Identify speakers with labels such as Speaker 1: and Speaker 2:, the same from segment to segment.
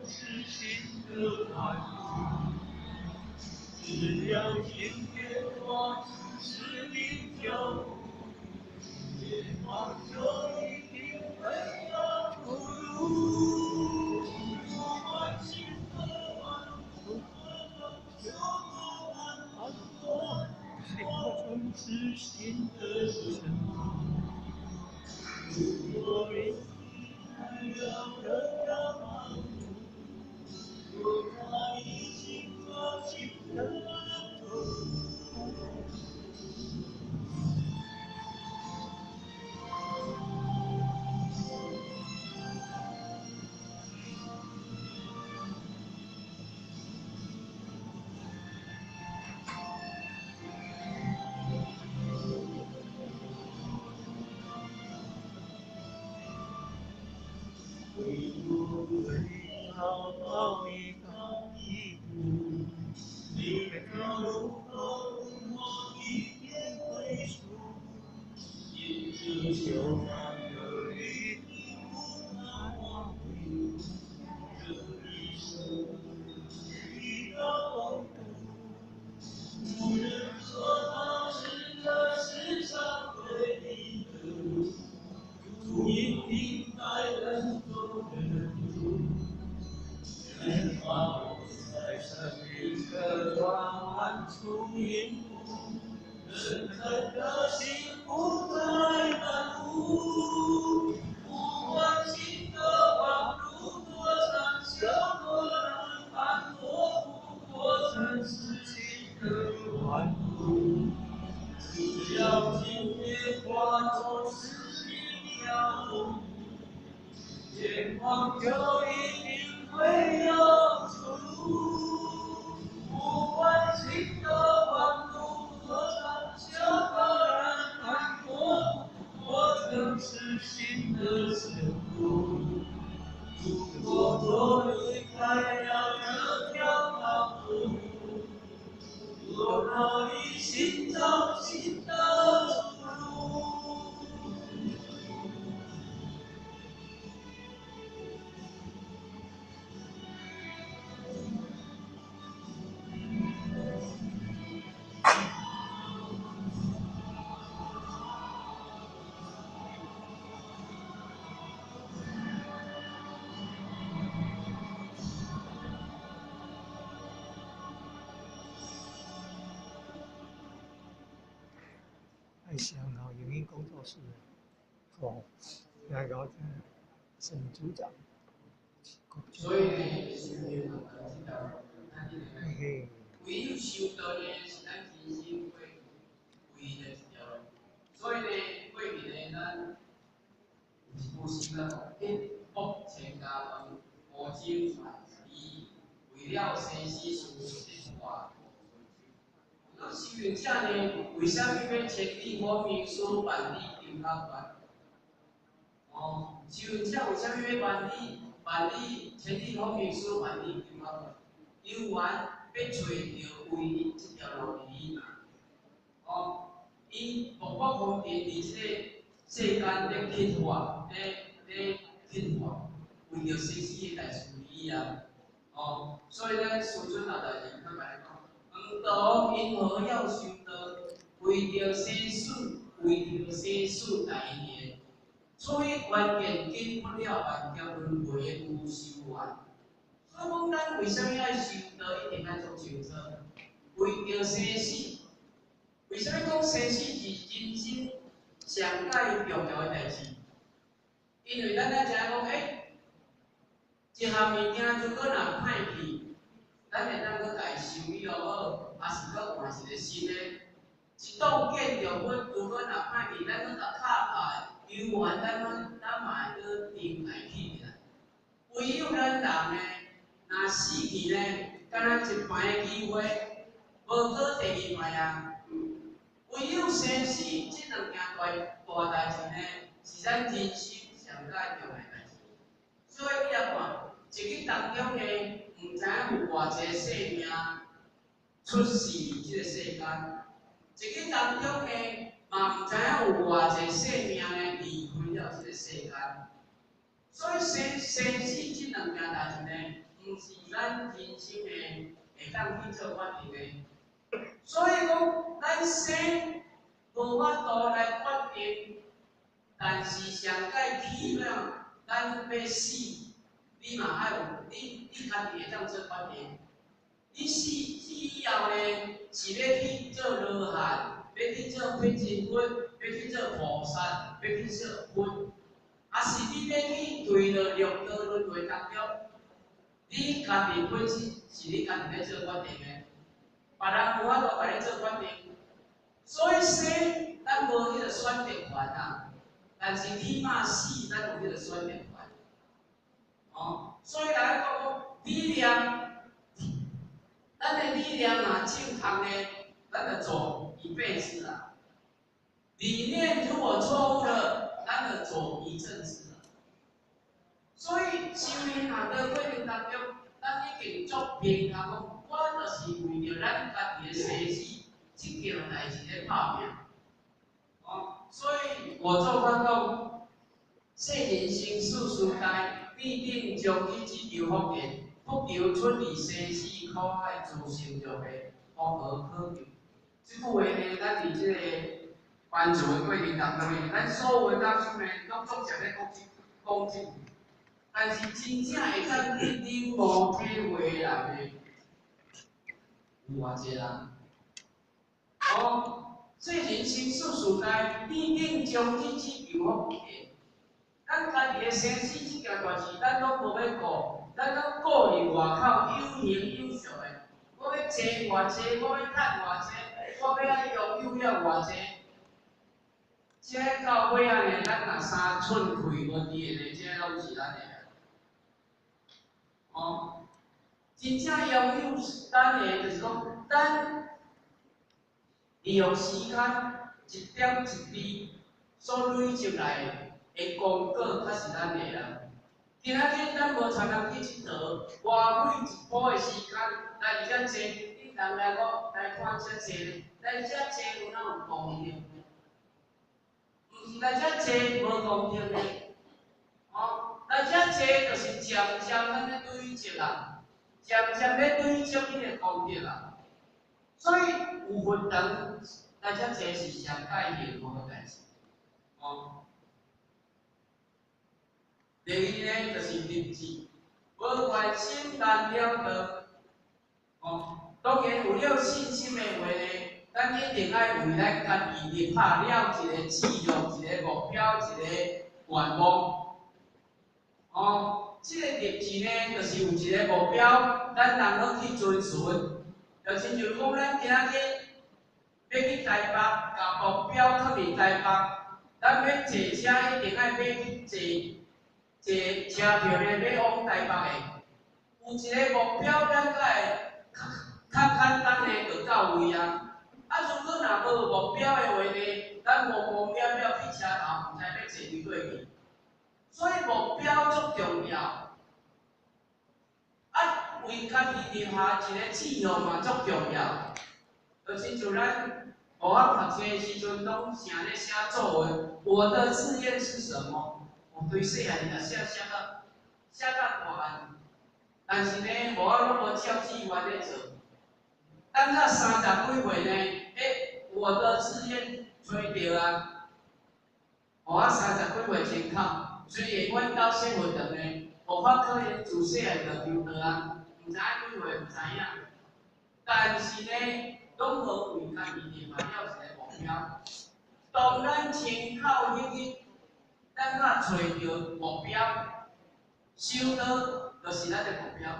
Speaker 1: 是心的欢呼。只要今天我是领袖，夜光就一定会有出路。不管心和万物有多难过，我总是心的沉默。如果你还要得到帮助，我可以紧握紧的头。会不会好好一高一步？每条路都我一定会输。也就望有一天不难忘回路，这一生一个红灯，无人说它是这世上唯一的路，路一定在人中人路。愿花落在生命的转弯处云雾，深刻的幸福在反复。不管心的往路多长，有多难攀过，不过曾是心的欢呼。只要今天化作是一条路，前方就一定会有出路。不管心的弯路多长，有多难攀过，我曾是心的深处。如果我离开了这条道路，我可以寻找新的出路。爱香港影音工作室那个沈组长，
Speaker 2: 所以呢，是没有人知道，唯有修道呢，是咱真心会唯一的一条路。所以呢，过去呢，咱有时咱一福全家门，无尽传奇，为了生死事实话。那修行者呢，为什么要千里佛名书，万里求他传？哦，修行者为什么要万里千里佛名书，万里求他传？有缘要找到唯一这条路儿。哦，伊佛法方便伫这世间咧乞法，咧乞法，为着生死的大事理啊。哦，所以咱师尊老大人他来讲，黄道因何要修道？为着生死，为着生死大业。所以关键经不了万劫轮回有修完。所以讲，咱为什么要修道？一定要做修者，为着生死。为什么讲生死是人生上介重要的代志？因为咱知影讲，一项物件如果若歹去，咱会当去家修理好，还是去换一个新的。一栋建筑物如果若歹去，咱去甲敲破，有缘咱嘛会去顶来起来。唯有咱人呢，若死去呢，敢若一摆的机会，无过第二摆啊。唯有生死这两件大代志呢，是咱人生上介重要的代志。所以你也看，一日当中呢，唔知影有偌济生命出世这个世间；一日当中呢，嘛唔知影有偌济生命呢离开了这个世间。所以生死这两件代志呢，唔咱人生的会当去做决定的。所以讲，咱生无法度来决定，但是上界起码咱要死，你嘛爱有你家己会当做决定。你死以后呢，是要去做罗汉，要去做辟支佛，要去做菩萨，要去做佛，还是你要去对着六道轮回当中？你家己本身是你家己在做决定的，别人无法度帮你做决定。所以生，咱无迄个选择权啊，但是起码死，咱有迄个选择权。哦，所以来讲，力量。咱的力量若正常呢，咱就走一辈子了。理念如果错误了，咱就走一阵子了。所以修行行的过程当中，咱已经做平衡讲，我就是为着咱家己的生死，这件代志咧打拼。哦，所以我做法讲，世人生世世代，必定将去追求福田。不求出离生死苦海，自成就的福和可求。这句话呢，咱伫这个关注的过程当中呢，咱所有当中呢，拢总是咧讲这句，但是真正会当去领悟体会的人呢，有偌济人？哦，世人生世世代，必定将去追求福田。咱家己的生死这件大事，咱拢无要顾。咱讲顾虑外口有形有俗的，我要坐偌济，我要趁偌济，我要拥有了偌济。这到尾仔呢，咱若三寸开无伫的，这拢是咱的。哦，真正拥有咱的，就是讲，咱利用时间一点一滴所累积来的功果，才是咱的啦。今仔日咱无参人去佚佗，花费一晡的时间来遮坐，你人来我来看遮坐，来遮坐有哪有公平？毋是来遮坐无公平的，哦，来遮坐就是渐渐咱咧累积啦，渐渐咧累积你的功德啦。所以有分长来遮坐是上界幸福的代志，哦。第二呢，就是日子，无关心难了得。哦，当然有了信心的话呢，咱一定爱为咱家己立下了一个志向、一个目标、一个愿望。哦，这个日子呢，就是有一个目标，咱人要去遵循。就亲像讲，咱今仔日要去台北，甲目标囥伫台北，咱要坐车一定爱买去坐。坐车票呢，要往台北的，有一个目标，咱才会较简单的就到位啊。啊，如果若无目标的话呢，咱无目标了去车头，毋知要坐几过去。所以目标足重要。啊，为家己立下一个志向嘛，足重要。就亲像咱学校读册的时阵，拢成咧写作文，我的志愿是什么？我对细汉就写到大，但是呢，无拢无照志愿咧做。等到30几岁呢，我的志愿找到啊！我30几岁前考，虽然阮到小学堂呢，无法可能自细汉就丢倒啊，毋知几岁毋知影。但是呢，拢无为家己立下了一个目标。当咱前考迄日。咱若找到目标，收到就是咱的目标。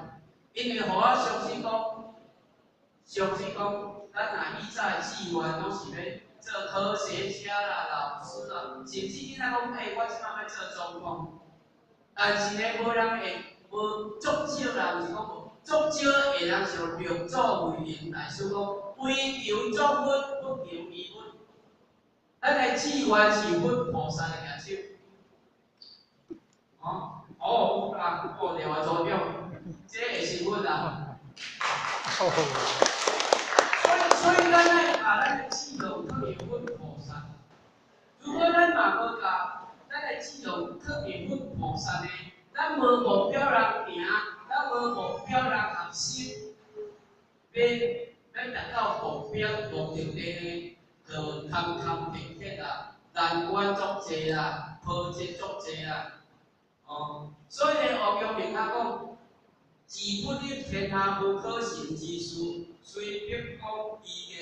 Speaker 2: 因为互我相信讲，咱若以早的志愿拢是要做科学家啦、老师啦，甚至你若讲，我即摆要做总统，但是呢，无人会，无足少人是讲无，足少会人像六祖慧能大师讲，为求作佛，不求依佛。咱的志愿是佛菩萨的行手。哦，有啦，另外组长，这会是阮啦。所以咱爱把咱的志向特别阮菩萨。如果咱嘛无甲咱的志向特别阮菩萨呢，咱无目标人行，咱无目标人嘛心要达到目标目的地，就空停停啦，难关足济啦，波折足济啦。哦，所以呢，学教名他讲，自不立天下无可行之事，虽必讲伊个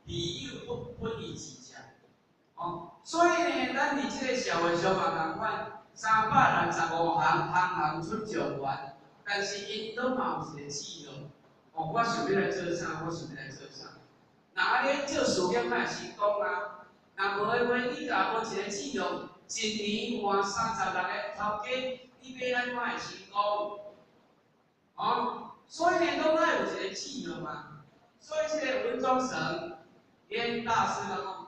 Speaker 2: 彼有不以自强。哦，所以呢，咱伫即个社会上嘛共款，365行，行行出状元，但是因都嘛有一个志向。哦，我想要来做啥，我想要来做啥。那安尼做事业嘛是成功啊。那无的话，你若无一个志向，一年换36个头家，你要安怎会成功？哦，所以呢，拢爱有一个志向嘛。所以这个文中神，连大师讲。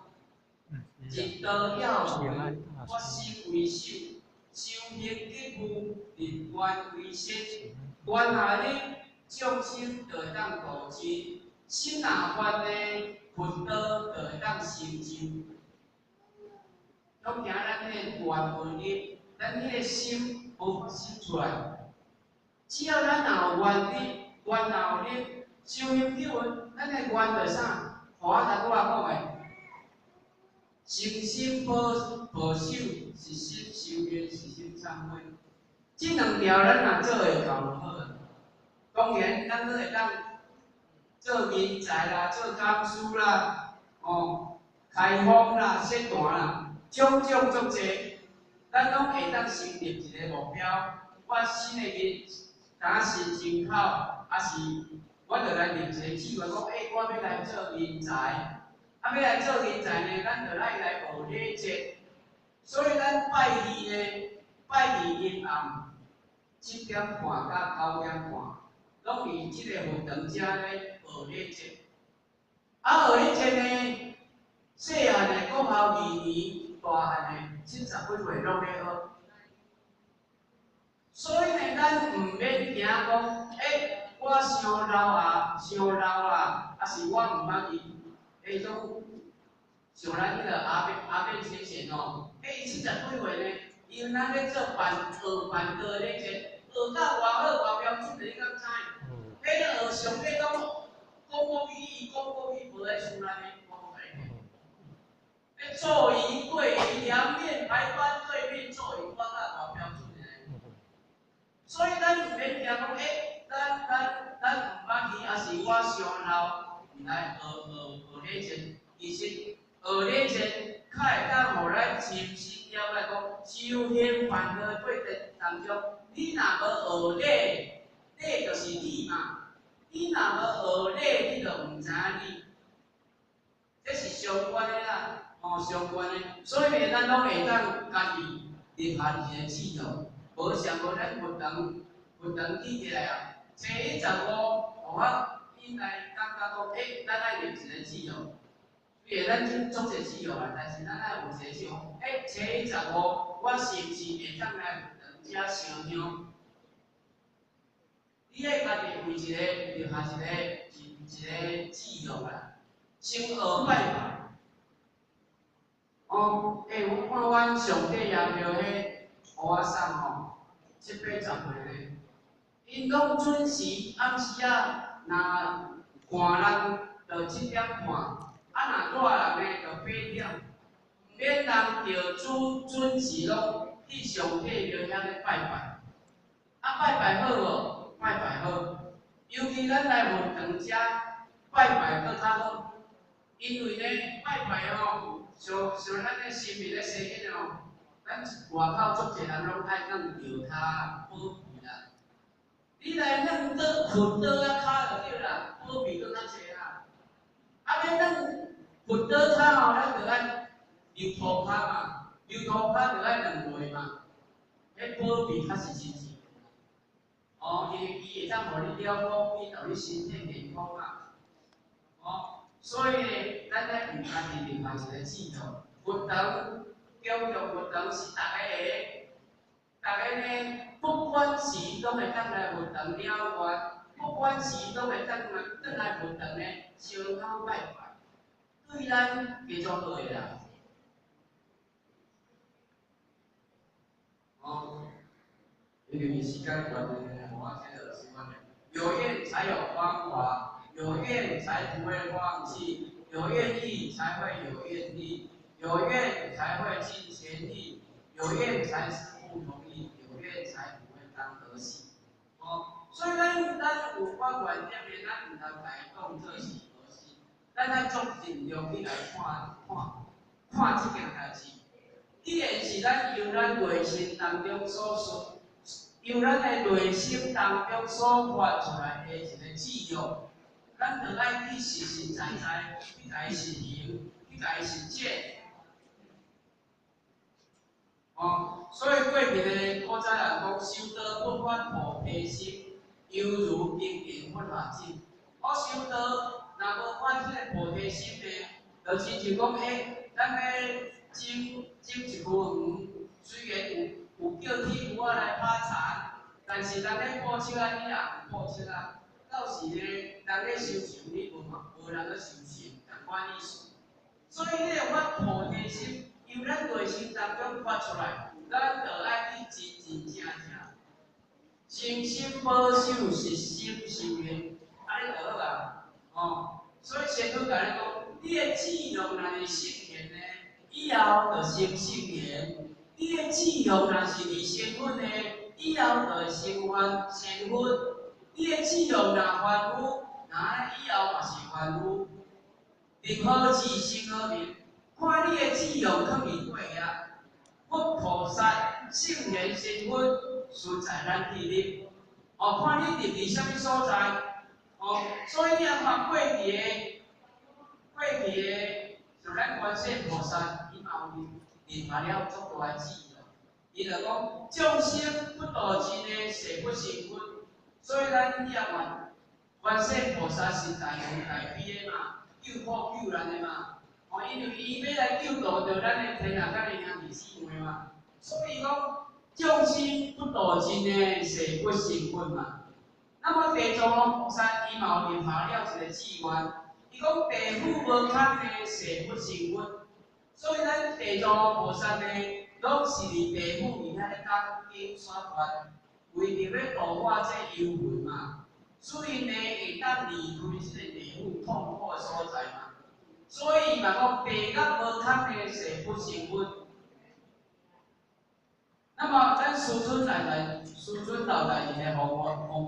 Speaker 2: 一道要为，我心为守，修行吉务，立愿为先。愿下呢，众生就会当度尽；心若发呢，佛道就会当成就。拢行咱迄个愿文力，咱迄个心无发生出来。只要咱若有愿力，愿若有力，修行吉务，咱个愿就啥？互我头拄仔讲的。诚心保守是心修炼，是心忏悔。这两条咱若做会到就好。当然，咱都会当做人才啦，做工师啦，哦，开荒啦，设单啦，种种足济，咱拢会当成立一个目标。我新的日，当是人口，还是我着来立一个计划，讲，我要来做人才。要来做人才呢，咱就来学礼节。所以咱拜二呢，拜二阴暗7点半到9点半，拢伫即个佛堂遮咧学礼节。学礼节呢，细汉的国校2年，大汉的70几岁拢咧学。所以呢，咱毋免惊讲，我伤老啊，还是我毋捌伊。种像咱迄个阿扁先生哦，伊70几岁呢，伊有咱咧做办桌咧节，学到偌好偌标准的，你敢知？迄个学上尾讲国语，无在厝内面讲来。做鱼桂鱼凉面，白饭对面做鱼，我甲偌标准的。所以咱毋免惊讲，咱毋捌去，还是我伤老，毋来学咧节，其实。学礼节，较会当互咱深深了解讲，修行烦恼过程当中，你若无学礼，礼就是理嘛。你若无学礼，你就毋知影理。这是相关的啦，相关的。所以呢，咱拢会当家己立下一个志向，无像无咱佛堂起起来啊，初一15，互我应该感觉讲，咱爱立一个志向。虽然咱做者志向啊，但是咱爱有一个志向。初一15，我是毋是会当来佛堂遮烧香？你爱家己为一个立下一个志向啦，先学拜拜。我看阮上帝爷庙迄乌仔送吼，7、8、10岁咧，因拢准时暗时啊，若寒人就7点半。若热人呢，就8点，毋免人着准时拢去上帝庙遐咧拜拜。拜拜好无？拜拜好。尤其咱来佛堂遮拜拜搁较好，因为呢拜拜吼，像咱咧新民咧生囡哦，咱外口足侪人拢爱弄摇脚保庇啦。你来弄倒佛倒啊骹就对啦，保庇搁较侪啦。要弄佛倒骹吼，咱着爱留涂骹嘛，留涂骹着爱2月嘛，迄保庇较是真济。伊会当互你了讲，伊互你身体健康嘛。所以呢，咱咧毋家己立下一个志向，佛堂教育佛堂是大家呢，不管是拢会当来佛堂了愿，不管是拢会当来佛堂呢，相口拜拜。对咱继续好个啦。因为时间关系，我先就先讲。有愿才有方法，有愿才不会放弃，有愿意才会有愿力，有愿才会尽全力，有愿才是不容易，有愿才不会当得喜。所以咱有法观念的，咱唔通来讲这是何事，咱足尽量去来看这件代志。既然是咱由咱内心当中所由咱的内心当中所发出来的一个志愿，咱就爱去实实在在去甲伊实行，去甲伊实践。所以过去的古早人讲，修道不发菩提心，犹如冰盐不下井。修道若无发这个菩提心呢，就亲像讲，咱要种一棵园，虽然有叫铁牛仔来拍田，但是人咧播树啊，你也唔播树啊，到时呢，人咧收成你无人咧收成，同款意思。所以你要发菩提心。由咱内心当中发出来，咱就爱去真正正，诚心保守实心修愿，安尼就好啊。所以先都甲你讲，你的志向若是实现呢，以后就成圣言；你的志向若是离身份呢，以后就成身份；你的志向若凡夫，那以后嘛是凡夫。任何自心而明。看你的志向囥伫过呀，佛菩萨圣贤身份实在咱地理。看你入伫什么所在。所以啊，看过去的，就咱观世菩萨，伊嘛有立下了足大的志愿。伊就讲，众生不度尽的誓不成佛。所以咱也问，观世菩萨是大慈大悲的嘛，救苦救难的嘛。因为伊要来救度着咱的天下间的兄弟姊妹嘛，所以讲众生不度尽的誓不成佛嘛。那么地藏王菩萨伊嘛有立下了一个志愿，伊讲地府无空的誓不成佛，所以咱地藏王菩萨呢，拢是伫地府里遐咧讲经说法，为着要度化这幽魂嘛，所以呢会当离开这个地府痛苦的所在嘛。所以嘛讲地甲无空的誓不成佛。那么咱师尊老大一个宏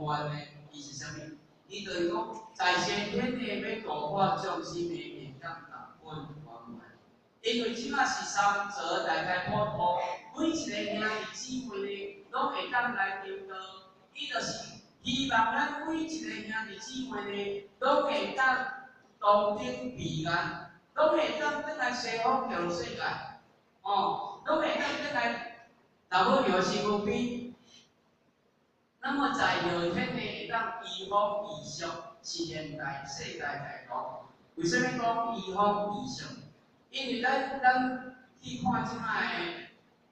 Speaker 2: 愿呢，伊是啥物？伊就是讲在先天的要度化众生的面向达本圆满。因为即马是三者大概普渡，每一个兄弟姊妹呢，拢会当来求道。伊就是希望咱每一个兄弟姊妹呢，拢会当同顶平安，拢会当转来西方极乐世界，拢会当转来老母庙身躯边。那么在后天呢，会当移风易俗，是现代世界大同。为什么讲移风易俗？因为咱去看即摆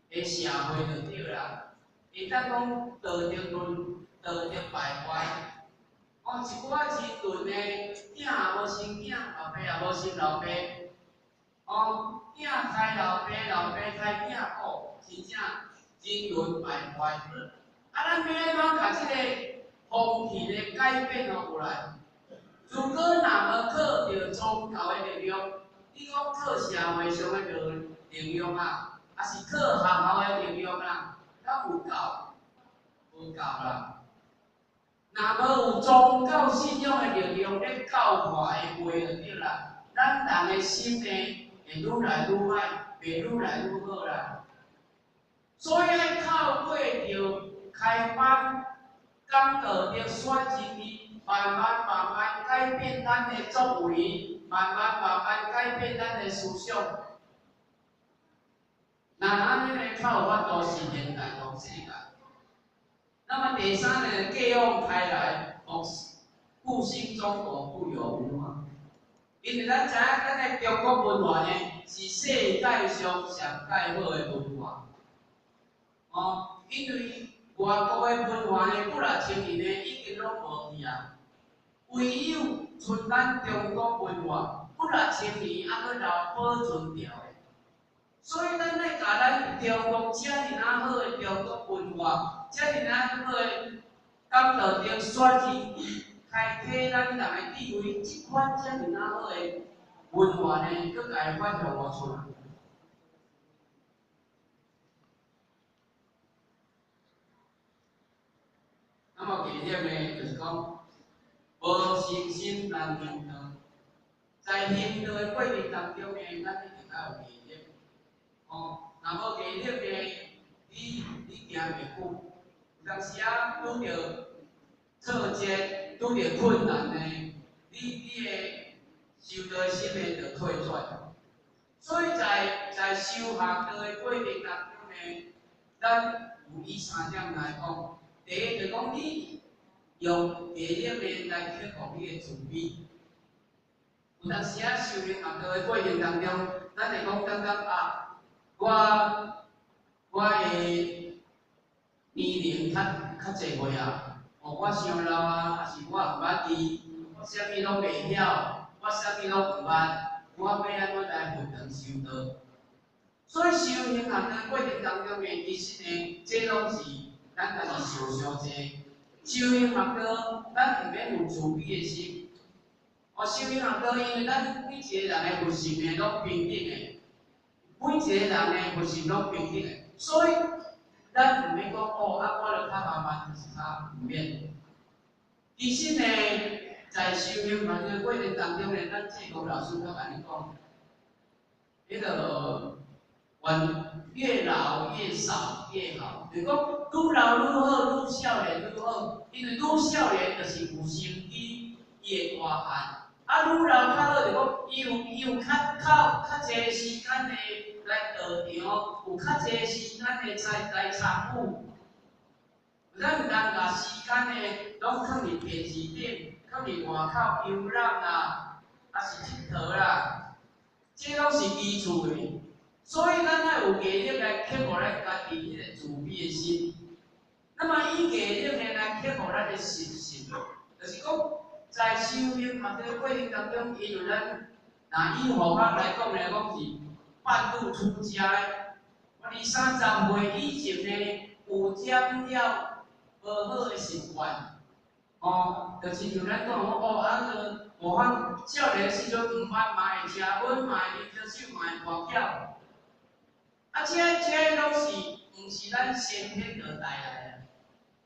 Speaker 2: 的社会就对啦，会当讲道德败坏。一寡真钝的，囝也无生囝，老爸也无生老爸，囝害老爸，老爸害囝，真正真钝败坏。咱要安怎甲即个风气的改变过来？如果若无靠着宗教的力量，你讲靠社会上的力量啊，还是靠学校的力量啊，敢有够？无够啦！若无有宗教信仰的力量咧教化的话就对啦，咱人的心呢会愈来愈歹，会愈来愈好啦。所以要透过着开班讲道着选真理，慢慢改变咱的作为，慢慢改变咱的思想。那安尼呢，才有法度实现大同世界。那么第三呢，继往开来，复兴中国固有文化。因为咱知影，咱的中国文化呢，是世界上上介好的文化。因为外国的文化呢，几若千年呢，已经拢无去啊。唯有剩咱中国文化，几若千年还阁留保存着的。所以咱要甲咱中国遮尔好的中国文化，遮尔好的讲道着选真义，开启咱人的智慧，即款遮尔好的文化呢，佫家发扬无出来。那么艺术呢，就是讲无信心难行道，在行道的过程当中呢，咱一定要有艺术。哦，若无艺术呢，你行袂久。有当时啊，拄着挫折、拄着困难呢，你的修道心呢就退出。所以在修学道的过程当中呢，咱有以三点来讲。第一就讲你用艺术呢来克服你的自卑。有当时啊，修行学道的过程当中，咱会讲感觉啊，我的年龄较侪岁啊，我伤老啊，还是我毋捌字，我啥物拢袂晓，我啥物拢毋捌，我要安怎来分堂修道？所以修行学道的过程当中呢，其实呢，这拢是咱家己想伤济。修行学道，咱毋免有自卑的心。修行学道，因为咱每一个人的佛性呢，拢平等的，每一个人的佛性拢平等的，所以咱毋免讲我著较慢慢，就是较毋免。其实呢，在修行学道的过程当中呢，咱这个老师都安尼讲，越老越少越好，就是讲愈老愈好，愈少年愈好，因为愈少年就是有心机，伊会大汉。愈老较好，就讲伊有较侪时间的来道场，有较侪时间的来参与。咱毋通把时间呢，拢放伫电视顶，放伫外口游览啦，还是佚佗啦，这拢是基础的。所以咱要有艺术来克服咱家己迄个自卑的心。那么以艺术呢来克服咱的信心，就是讲在修行学道的过程当中，因为咱以佛法来讲是半路出家的。我20、30岁以前呢，有沾了无好的习惯，就是像咱讲无法少年时阵毋捌嘛会食薰，嘛会啉烧酒，嘛会跋筊。这拢是毋是咱先天就带来的，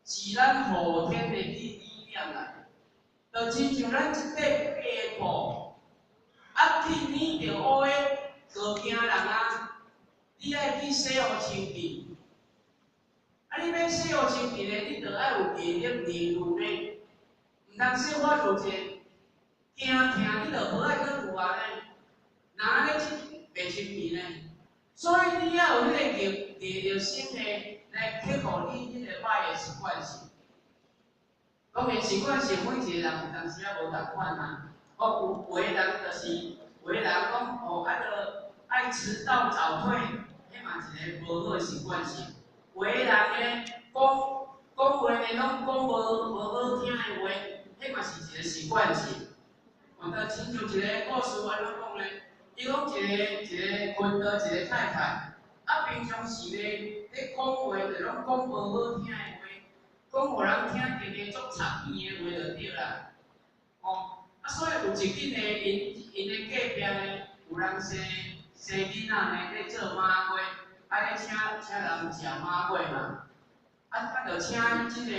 Speaker 2: 是咱后天的力量来。就亲像咱即块白布，去染着乌的过惊人啊！你爱去洗互清气，你要洗互清气呢，你就爱有艺术理论呢，毋通小可就者惊疼，你就无爱去做安尼，哪安尼白清气呢？所以你要有迄个艺术心呢，来克服你迄个歹的习惯性。当然，习惯性每一个人有当时啊无同款啊。有的人就是有的人讲爱迟到早退，迄嘛一个无好的习惯性。有的人呢讲话呢拢讲无好听的话，迄嘛是一个习惯性。就亲像一个故事安怎讲呢？伊讲一个昆道一个太太，平常时呢，咧讲话就拢讲无好听的话，讲互人听着呢足插耳的话就对啦。所以有一日呢，因的隔壁呢，有人生囡仔呢，咧做马尾，咧请人食马尾嘛，就请即个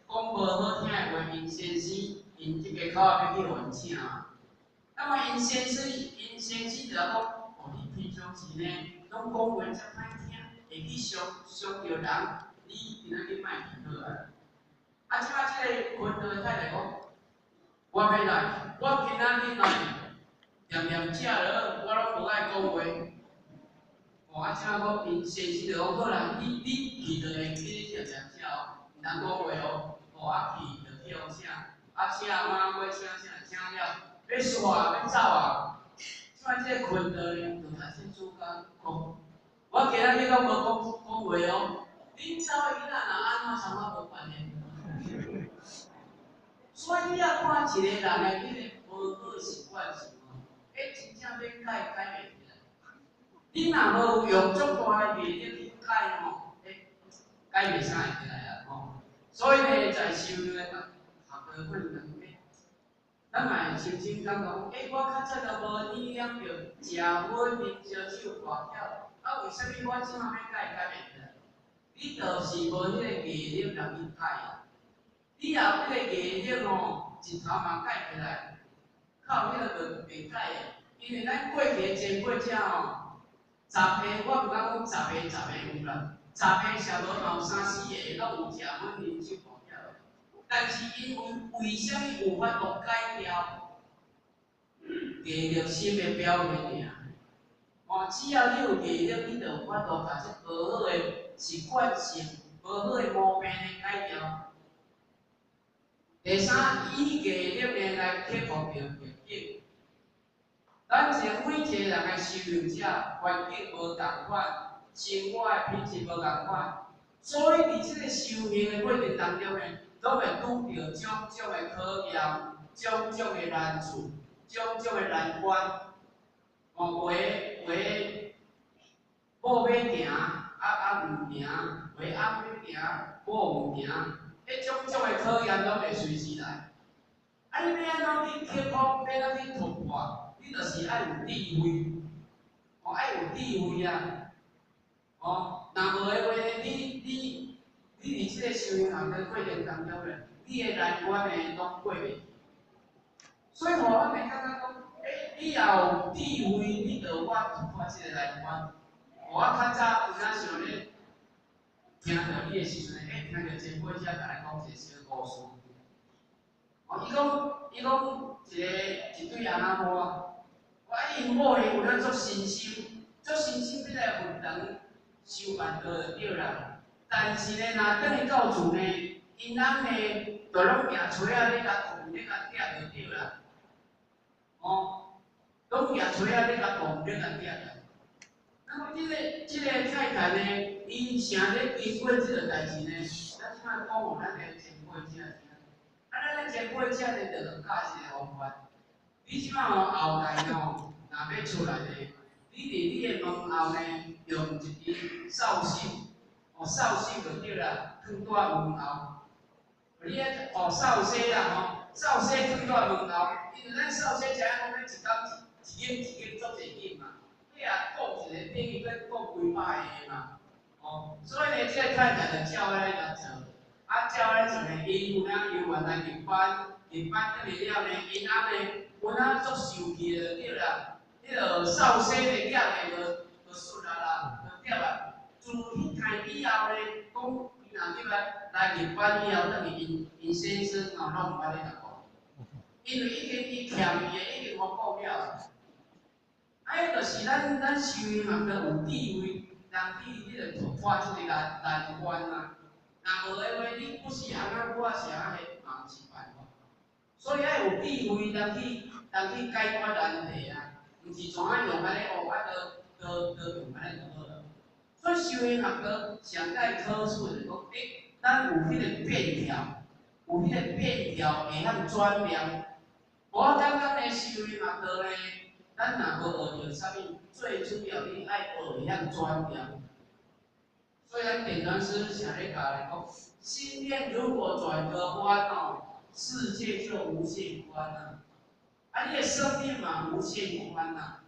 Speaker 2: 讲无好听的话，因先生，因即个口要去互因请嘛。那么因先生就讲，你平常时呢，拢讲话遮歹听，会去伤着人，你今仔日莫去好啊。即个昆道的太太讲，我要来，我今仔日来，念食落，我拢无爱讲话。即讲因先生就讲好啦，你去就会去念食哦，毋通讲话哦。去就去互请，请马尾请了。要煞要走啊！即个昆道呢，就甲先主讲，我今仔日拢无讲话哦。恁走的囡仔若安怎，参我无关系。所以你要看一个人的迄个无好习惯性真正要改袂起来。你若无用足大的毅力去改改袂啥会起来啊！所以呢，在修行的学道过程当中，心情感觉，我较早都无体验着食薰、啉烧酒、跋筊，为什么我即马要改变呢？你就是无迄个毅力来去改啊！你若迄个毅力吼，一头嘛改起来，靠迄个就袂改的。因为咱过去前辈者吼，十个我毋敢讲十个有啦，十个差不多嘛有3、4个拢有食薰、啉酒、跋筊的。但是因为什么有法度改掉？毅力心的表现尔。只要你有毅力，你就有法度把这无好的习惯性、无好的毛病改掉。第三，以毅力来克服逆境。咱每一个人的修行者，环境无同款，生活的品质无同款，所以伫这个修行的过程当中呢，拢会拄到种种的考验、种种的难处、种种的难关。为某要行，毋行；为暗要行，某毋行。迄种种的考验拢会随时来。你要安怎去克服？要安怎去突破？你就是爱有智慧，爱有智慧啊！若无的话，你伫即个修行行的过程当中咧，你的难关呢拢过袂去。所以咱会感觉讲，你若有智慧，你就有法突破即个难关。我较早有影想咧，听到你的时阵，听到前辈者甲咱讲一个小故事。伊讲一对阿仔某啊，因某呢有咱足身心，要来运动修办道就对啦。但是呢，若转去到厝呢，因翁呢，就拢举锤仔咧甲捅咧甲掠就对啦。拢举锤仔咧甲捅咧甲掠啦。那么这个太太呢，伊成咧经过这个代志呢，咱即摆讲互咱的前辈者。咱的前辈者呢，就教一个方法。你即摆后代若要出来呢，你伫你的门后呢，用一支扫帚，扫帚就对啦，放在门后。你咧扫帚啦，扫帚放在门后，因为咱扫帚知影讲，咱一间做侪间嘛。你若顾一个等于要顾几百个嘛。所以呢，这个太太就照安尼来做。照安尼做呢，伊有影由原来入班转去了呢，因翁呢，本仔足受气就对啦。迄个扫帚的掠的就顺啦，就对啦。自迄天以后呢，讲伊若入来入班以后，等于因先生拢毋捌咧甲讲，因为伊欠伊的已经无讲了。迄就是咱修行嘛，要有智慧，让你就突破这个难关啊。若无的话，你不是安怎我是安尼，嘛毋是办法。所以爱有智慧，当去解决难题啊，毋是怎啊用安尼就用安尼就好了。所以修行学科上界好处就是讲，咱有迄个变调，有迄个变调会晓转念。我感觉呢，修行学科呢，咱若无学着啥物，最主要你爱学会晓转念。所以咱点传师常咧教咱讲，心念如果转个弯世界就无限宽啊！你的生命嘛无限宽啊！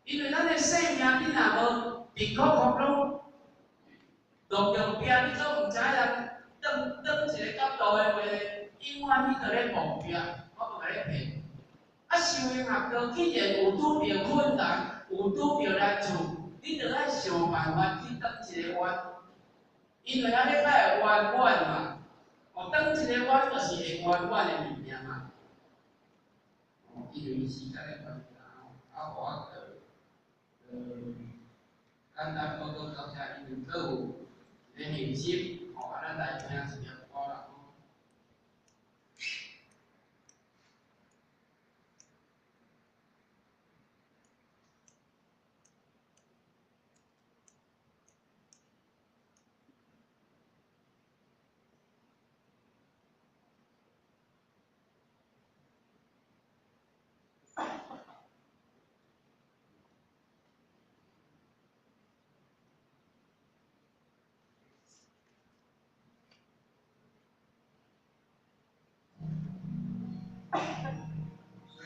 Speaker 2: 因为咱的生命，你若无平苦苦拢落着壁，你都毋知影转一个角度的话，永远你伫咧碰壁，我甲你骗。修行学科既然有拄着困难，有拄着难处，你着爱想办法去转一个弯，因为安尼才会圆满嘛。转一个弯就是会圆满的物件嘛。因为时间的关系啦，我简单报告到遮，因为佫有一个信息，咱来听一条歌啦。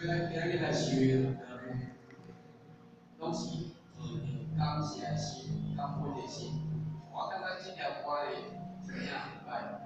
Speaker 2: 所以今日来学拢是感谢心、感恩的心。我感觉这条歌咧真正歹。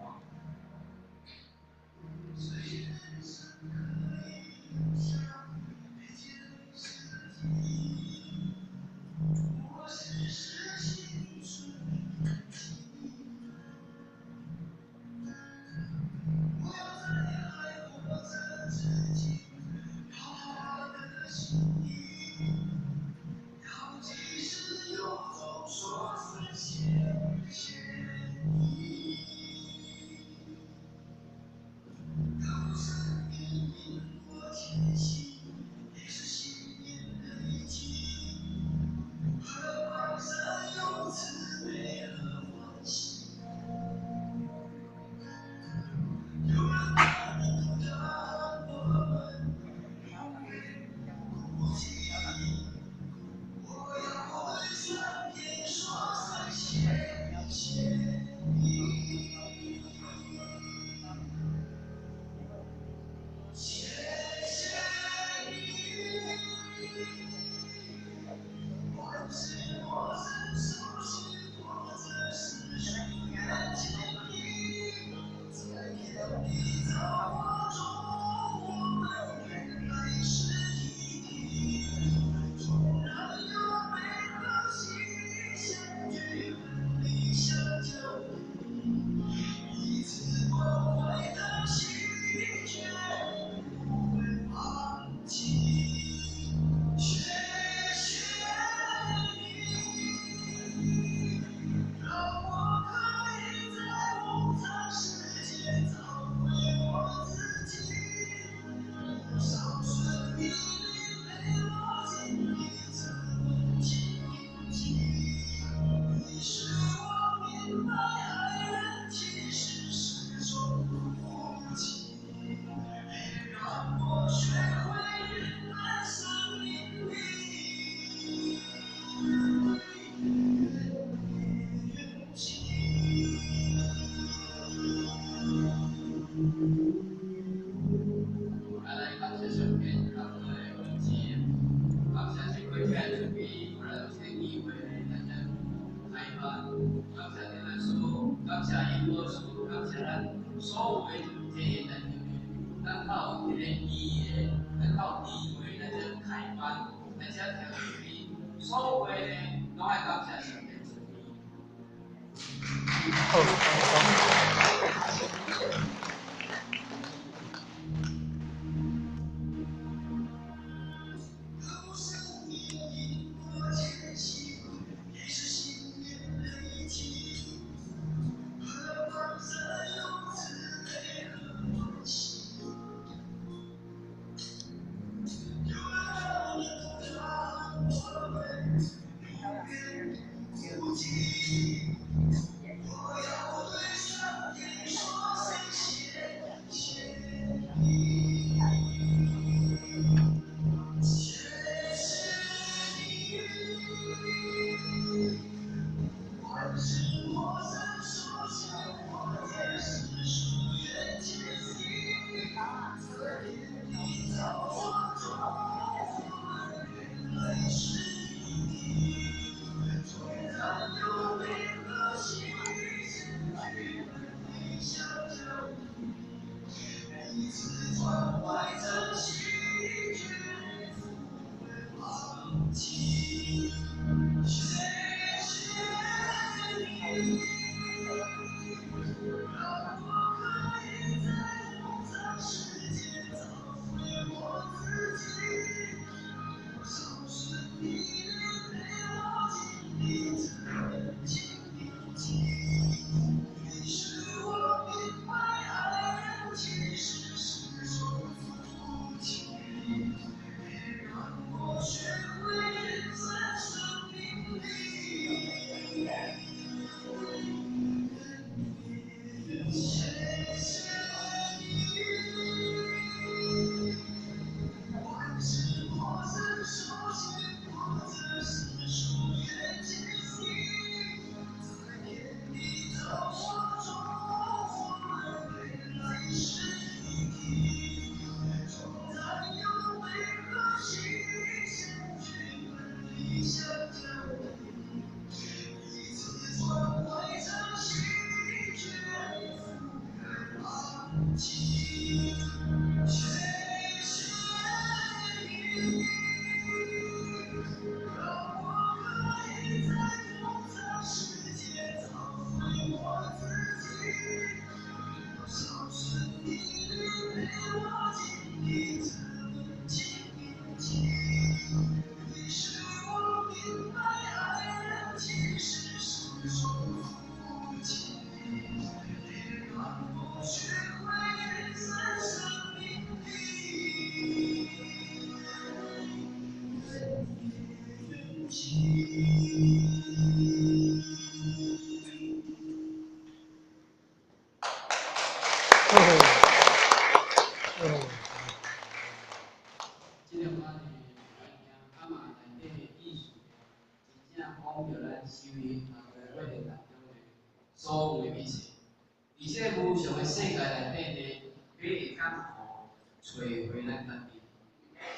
Speaker 2: 个世界内底呢，你会敢互找回咱家己。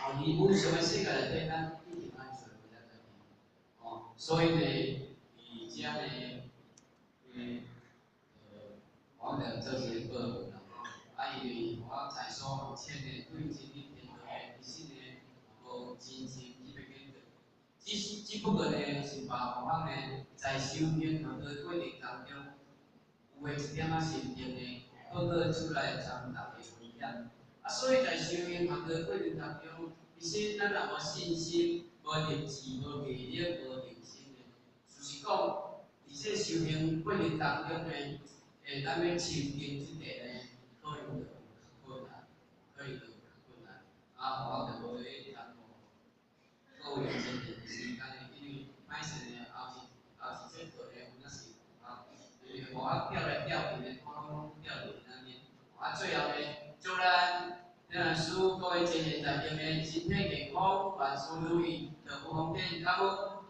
Speaker 2: 哦，你无常个世界内底，咱一定爱找回咱家己。哦，所以呢，伊遮呢，我了做些报告啦。啊，因为我在所欠的对这一点呢，其实呢，无真心去要紧做。只不过呢，是别方呢，在修行和过程当中，有诶一点仔心得呢，报告出来，参大家分享。啊，所以在修行和过程当中，其实咱若无信心、无立志、无毅力、无定心呢，就是讲，伫这修行过程当中呢，咱要亲近即个呢，可能就有困难，可能就有困难。啊，我就无咧谈各位真正的时间呢，因为歹势呢，后一节课呢，有影是啊，因为我调来调去呢，我拢调去那边。啊，最后呢，祝咱师各位真人在中呢，身体健康，万事如意，幸福丰盛，感恩。